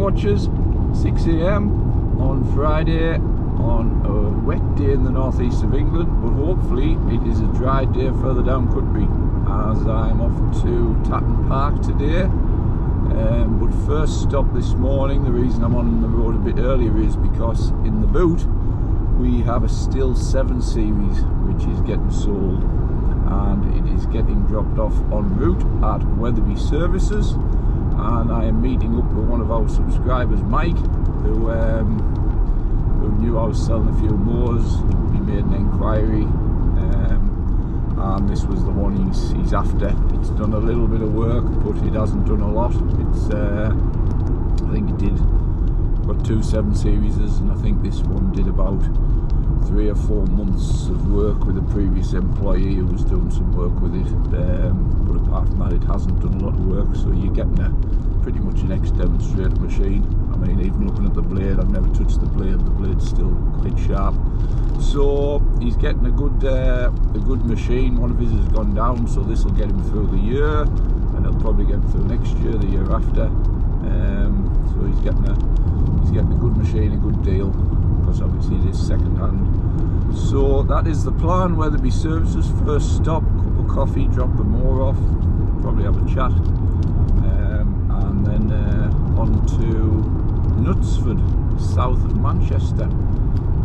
watchers, 6 a.m. on Friday on a wet day in the northeast of England, but hopefully it is a dry day further down country as I'm off to Tatton Park today. But first stop this morning, the reason I'm on the road a bit earlier is because in the boot we have a Still 7 series which is getting sold, and it is getting dropped off en route at Weatherby Services, and I am meeting up with one of our subscribers, Mike, who knew I was selling a few mowers. He made an inquiry, and this was the one he's after. It's done a little bit of work, but it hasn't done a lot. It's I think it did got 2 7 series, and I think this one did about 3 or 4 months of work with a previous employee who was doing some work with it, but apart from that it hasn't done a lot of work. So you're getting pretty much an ex-demonstrator machine. I mean, even looking at the blade, I've never touched the blade's still quite sharp. So he's getting a good machine. One of his has gone down, so this will get him through the year, and it'll probably get him through next year, the year after. So he's getting a good machine, a good deal, because obviously it is second hand. So that is the plan. Weatherby Services, first stop, cup of coffee, drop the mower off, probably have a chat, and then on to Knutsford, south of Manchester,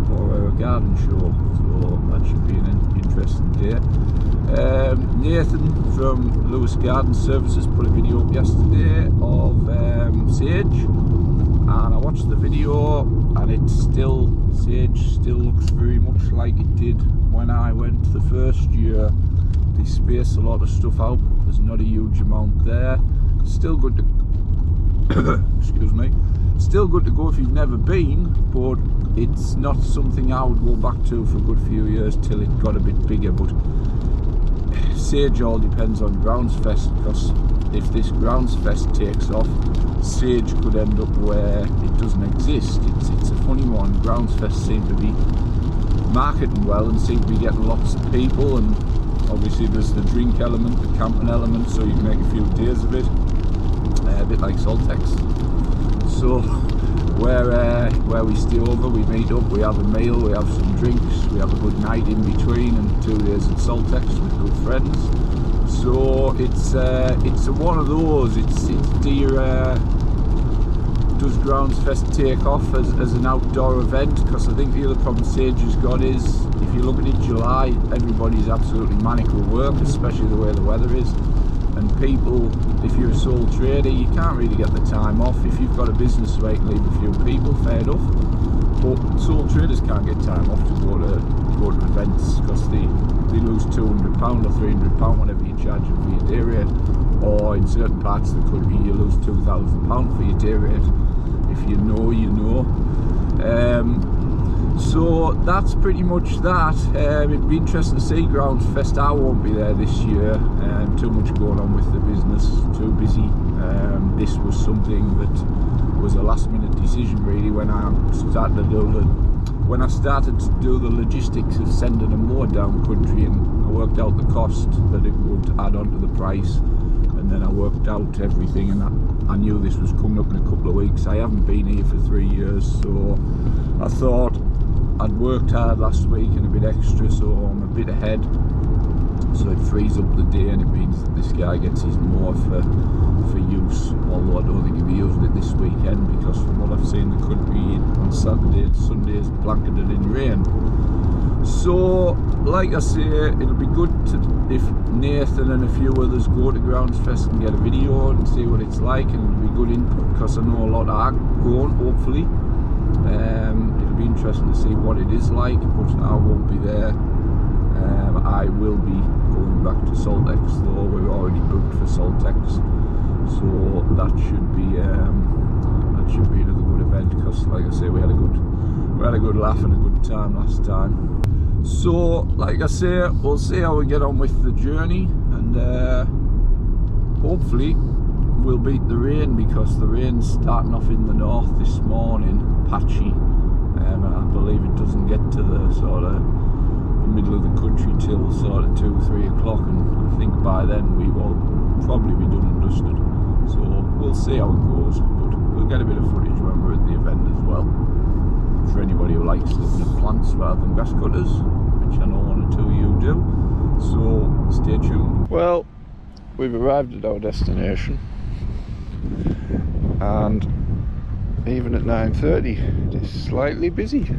for a garden show. So that should be an interesting day. Nathan from Lewis Garden Services put a video up yesterday of sage, and I watched the video, and sage still looks very much like it did when I went the first year. They space a lot of stuff out, there's not a huge amount there. Still good to excuse me, still good to go if you've never been, but it's not something I would go back to for a good few years till it got a bit bigger. But sage all depends on Groundsfest, because if this Groundsfest takes off, sage could end up where it doesn't exist. It's a funny one. Groundsfest seem to be marketing well and seem to be getting lots of people, and obviously there's the drink element, the camping element, so you can make a few days of it, a bit like Saltex. So where we stay over, we meet up, we have a meal, we have some drinks, we have a good night in between, and 2 days at Saltex with good friends. So it's one of those. Does Groundsfest take off as an outdoor event? Because I think the other problem Sage has got is, if you're looking at July, everybody's absolutely manic with work, especially the way the weather is. And people, if you're a sole trader, you can't really get the time off. If you've got a business where you can leave a few people, fair enough. But sole traders can't get time off to go to events, because they lose £200 or £300, whatever you charge them for your day rate. Or in certain parts of the country, you lose £2,000 for your day rate. If you know, you know. So that's pretty much that. It'd be interesting to see Groundsfest. I won't be there this year. Too much going on with the business, too busy. This was something that was a last minute decision really when I started to do the logistics of sending a mower down country, and I worked out the cost that it would add on to the price, and then I worked out everything, and I knew this was coming up in a couple of weeks. I haven't been here for 3 years, so I thought I'd worked hard last week and a bit extra, so I'm a bit ahead, so it frees up the day, and it means that this guy gets his mower for use, although I don't think he'll be using it this weekend, because from what I've seen, the country on Saturday and Sunday is blanketed in rain. So like I say, it'll be good if Nathan and a few others go to Groundsfest and get a video and see what it's like, and it'll be good input, because I know a lot are going, hopefully. It'll be interesting to see what it is like, but I won't be there. I will be going back to Saltex, though we're already booked for Saltex, so that should be another good event, because like I say, we had a good laugh and a good time last time. So like I say, we'll see how we get on with the journey, and hopefully we'll beat the rain, because the rain's starting off in the north this morning, patchy, and I believe it doesn't get to the sort of the middle of the country till sort of 2-3 o'clock, and I think by then we will probably be done and dusted. So we'll see how it goes, but we'll get a bit of footage when we're at the event as well, for anybody who likes looking at plants rather than grass cutters, which I know one or two of you do, so stay tuned. Well, we've arrived at our destination, and even at 9:30 it is slightly busy.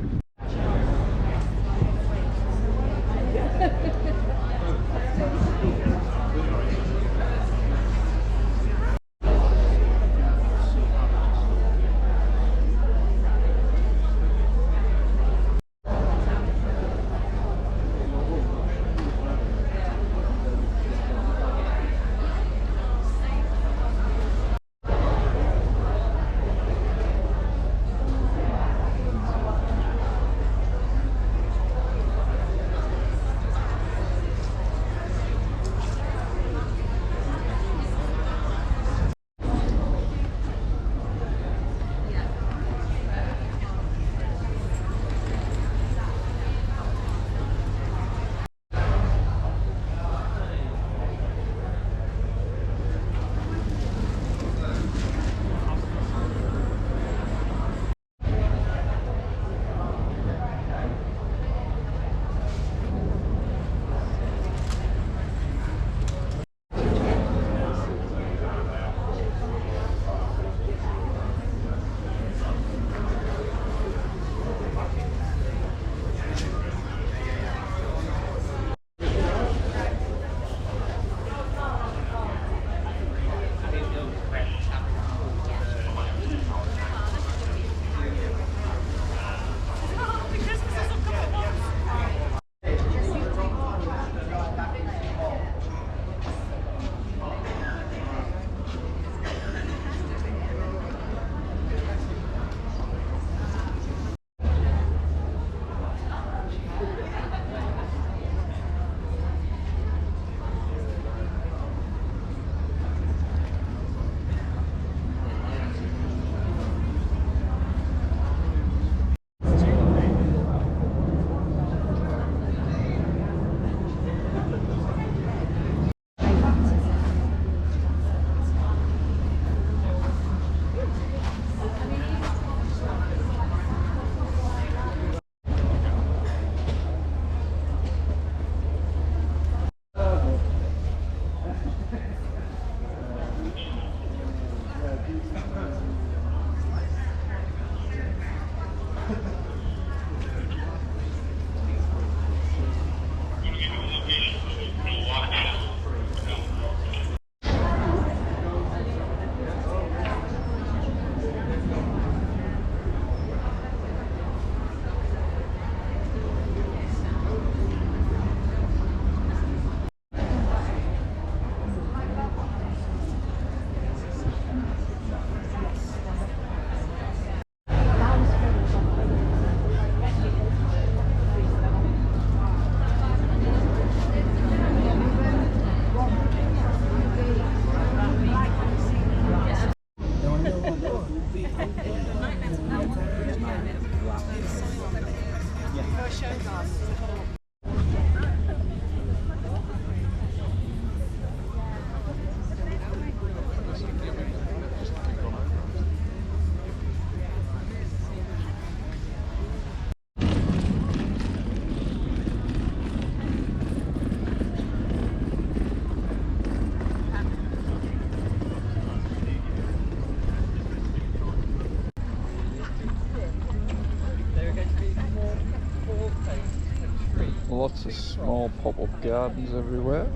Lots of small pop-up gardens everywhere.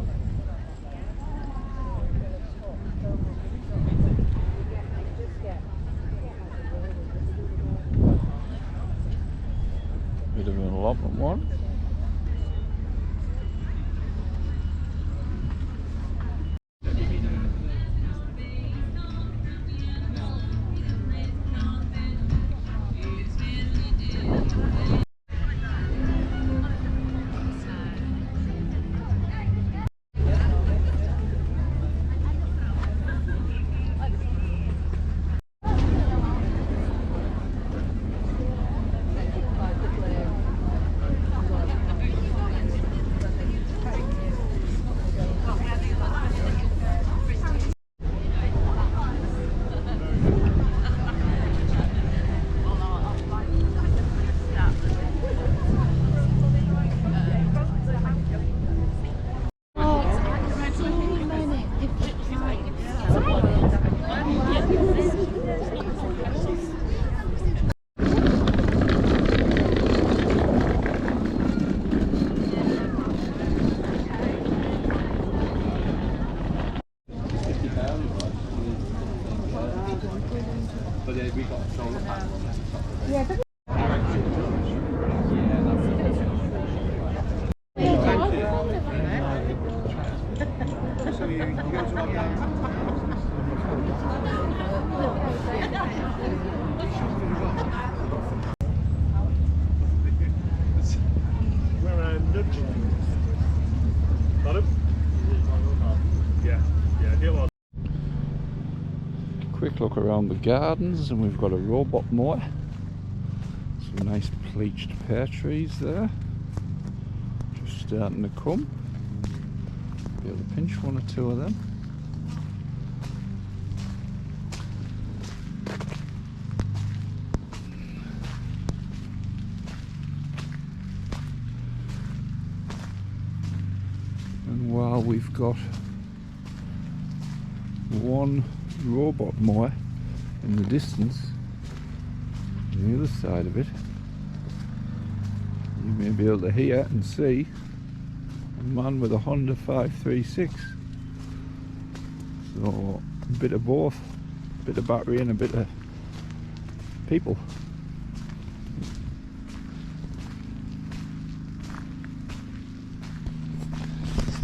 Bit of an allotment one. we got solar panels on top of it. Yeah, So you go to Where nudging. Got him? Yeah, get one. Quick look around the gardens, and we've got a robot mower. Some nice bleached pear trees there. Just starting to come. Be able to pinch one or two of them. And while we've got one robot mower in the distance, on the other side of it, you may be able to hear and see a man with a Honda 536. So a bit of both, a bit of battery and a bit of people.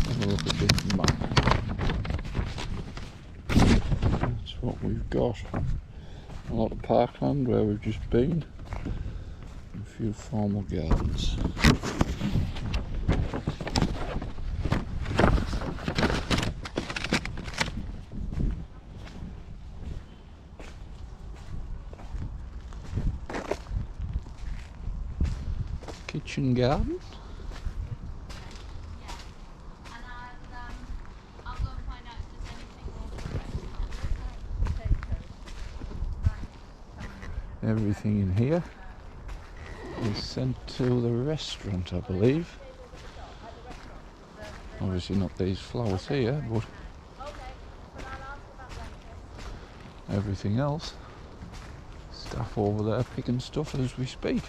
Have a look at this map. That's what we've got. A lot of parkland where we've just been, and a few formal gardens. Kitchen garden. I'll go and find out if there's anything more. Everything in here is sent to the restaurant, I believe. Obviously not these flowers here, but everything else. Staff over there picking stuff as we speak.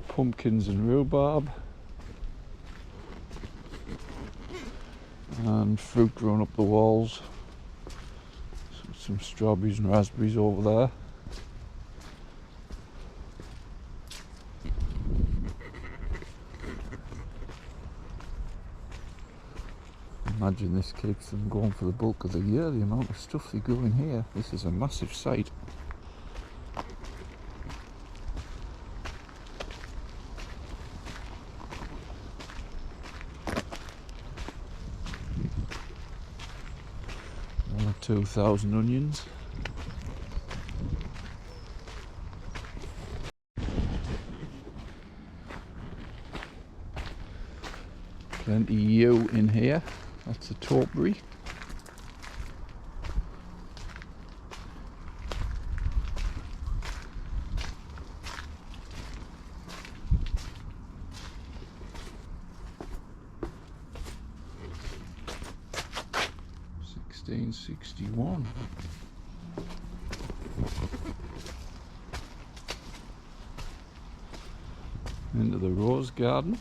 Pumpkins and rhubarb, and fruit growing up the walls. Some strawberries and raspberries over there. Imagine this keeps them going for the bulk of the year, the amount of stuff they grow in here. This is a massive site. One or 2,000 onions. Plenty yew in here. That's a topiary. $16.61. Into the rose garden.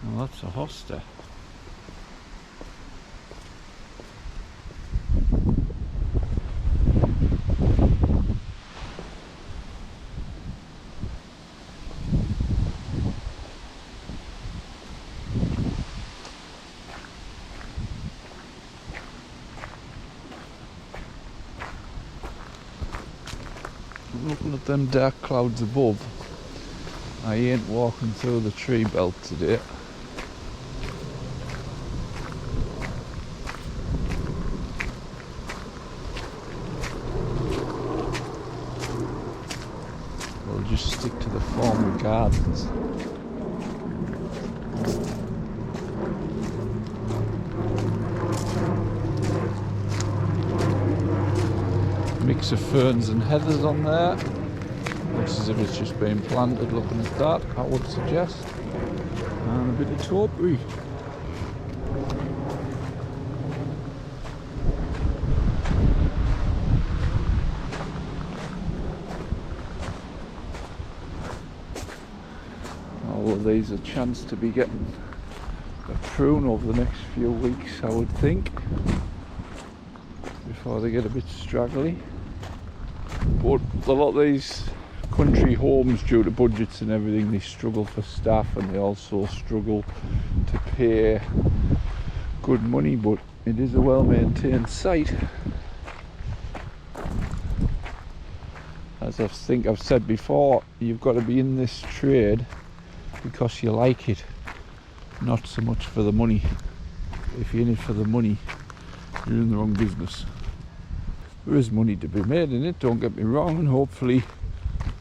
Well, that's a hoster. Looking at them dark clouds above, I ain't walking through the tree belt today. We'll just stick to the former gardens. Mix of ferns and heathers on there. Looks as if it's just been planted, looking at that, I would suggest. And a bit of topiary. All of these a chance to be getting a prune over the next few weeks, I would think, before they get a bit straggly. But a lot of these country homes, due to budgets and everything, they struggle for staff, and they also struggle to pay good money, but it is a well-maintained site. As I think I've said before, you've got to be in this trade because you like it, not so much for the money. If you're in it for the money, you're in the wrong business. There is money to be made in it, don't get me wrong, and hopefully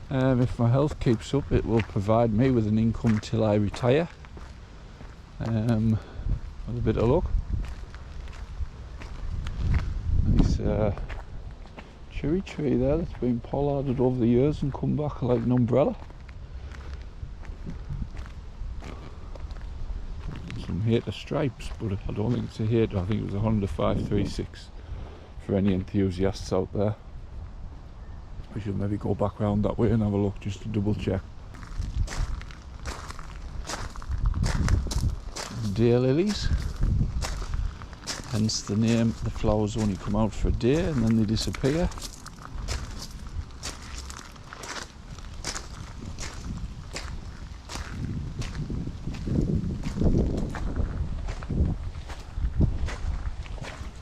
if my health keeps up, it will provide me with an income till I retire, with a bit of luck. This cherry tree there that's been pollarded over the years and come back like an umbrella. Some hater stripes, but I don't think it's a hater, I think it was a Honda 536 for any enthusiasts out there. We should maybe go back round that way and have a look just to double check. Daylilies, hence the name. The flowers only come out for a day and then they disappear.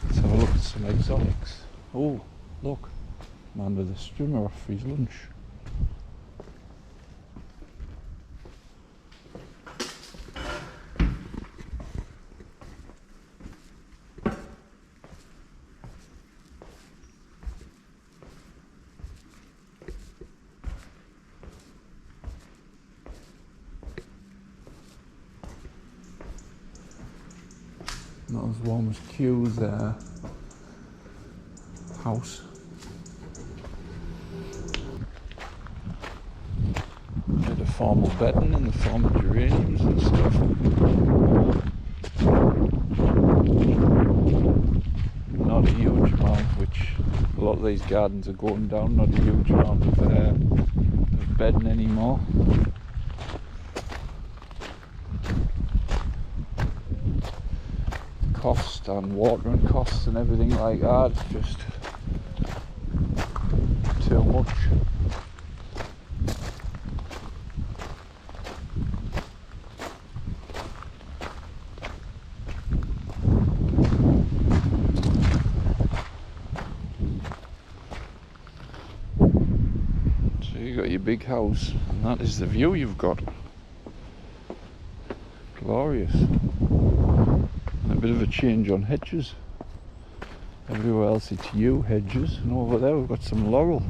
Let's have a look at some exotics. Oh, look. Man with a strimmer off for his lunch. Not as warm as Q's house. Bit of formal bedding in the form of geraniums and stuff. Not a huge amount, which a lot of these gardens are going down, not a huge amount of bedding anymore. Cost and watering costs and everything like that, it's just too much. So you got your big house, and that is the view you've got. Glorious. A bit of a change on hedges. Everywhere else it's yew hedges, and over there we've got some laurel.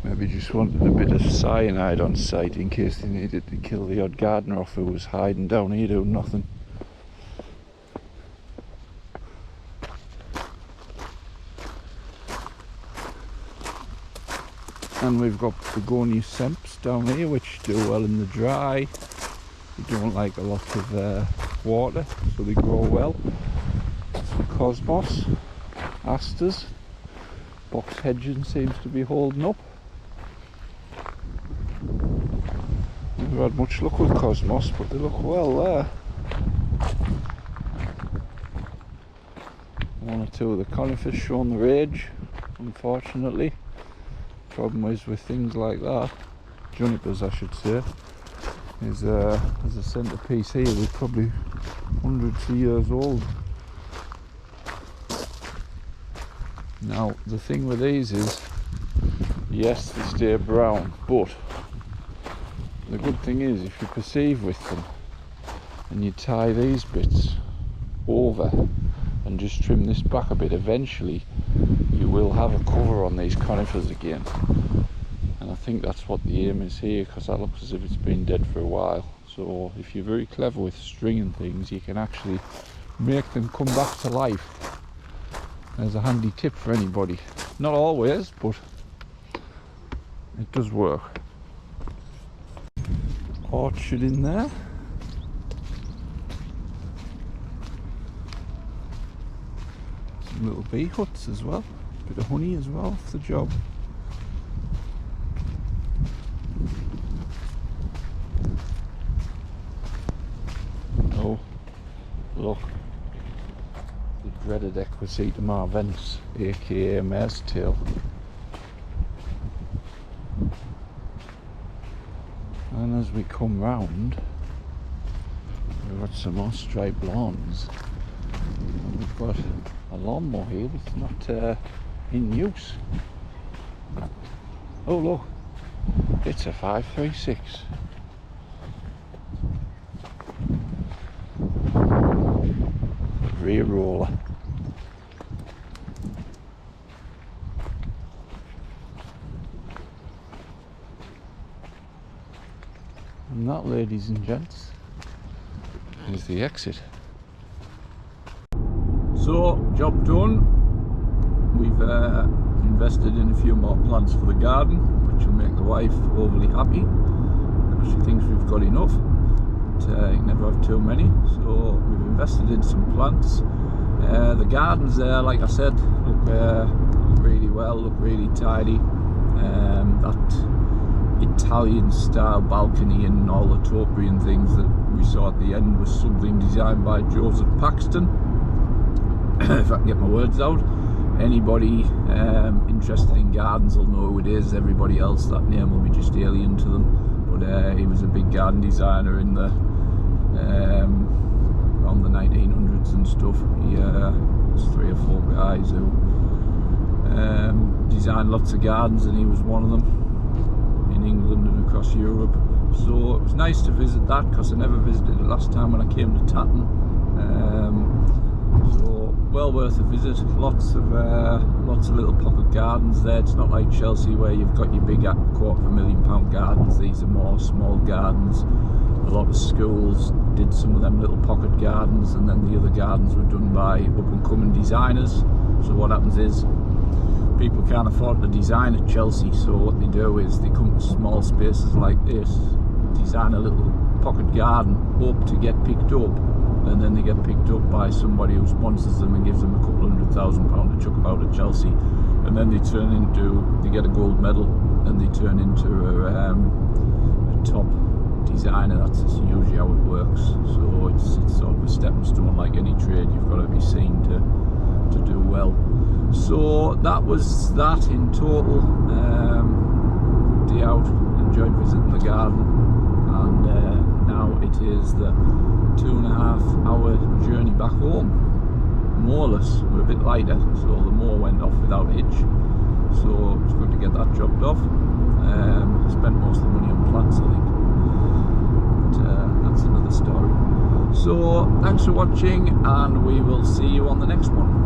Maybe just wanted a bit of cyanide on site in case they needed to kill the odd gardener off who was hiding down here doing nothing. And we've got begonia semps down here which do well in the dry. They don't like a lot of water, so they grow well. Some cosmos, asters, box hedging seems to be holding up. Never had much luck with Cosmos, but they look well there. One or two of the conifers showing their age, unfortunately. Problem is with things like that, junipers I should say, is there's a centrepiece here with probably hundreds of years old. Now the thing with these is, yes, they stay brown, but the good thing is if you perceive with them and you tie these bits over and just trim this back a bit, eventually you will have a cover on these conifers again. And I think that's what the aim is here, because that looks as if it's been dead for a while. So if you're very clever with stringing things, you can actually make them come back to life. There's a handy tip for anybody. Not always, but it does work. Orchard in there. Some little bee huts as well. Bit of honey as well for the job. Oh, look. The dreaded Equisetum arvense, aka mare's tail. And as we come round, we've got some more striped lawns. And we've got a lawnmower here that's not in use. Oh look, it's a 536. Rear roller. And that, ladies and gents, is the exit. So, job done. We've invested in a few more plants for the garden, which will make the wife overly happy because she thinks we've got enough. But you can never have too many. So we've invested in some plants. The gardens there, like I said, look really well, look really tidy. That Italian style balcony and all the topiary and things that we saw at the end was something designed by Joseph Paxton. If I can get my words out. Anybody interested in gardens will know who it is. Everybody else, that name will be just alien to them. But he was a big garden designer in the around the 1900s and stuff. He was 3 or 4 guys who designed lots of gardens, and he was one of them in England and across Europe. So it was nice to visit that, because I never visited it last time when I came to Tatton. So well worth a visit. Lots of little pocket gardens there. It's not like Chelsea where you've got your big £250,000 gardens. These are more small gardens. A lot of schools did some of them little pocket gardens, and then the other gardens were done by up and coming designers. So what happens is, people can't afford to design at Chelsea, so what they do is they come to small spaces like this, design a little pocket garden, hope to get picked up, and then they get picked up by somebody who sponsors them and gives them a couple £100,000 to chuck about at Chelsea, and then they get a gold medal, and they turn into a top designer. That's usually how it works. So it's sort of a stepping stone, like any trade. You've got to be seen to do well. So that was that in total. Good day out, enjoyed visiting the garden, and now it is the 2.5 hour journey back home, more or less. We're a bit lighter, so the mower went off without a hitch, so it's good to get that chopped off. Spent most of the money on plants, I think, but that's another story. So thanks for watching, and we will see you on the next one.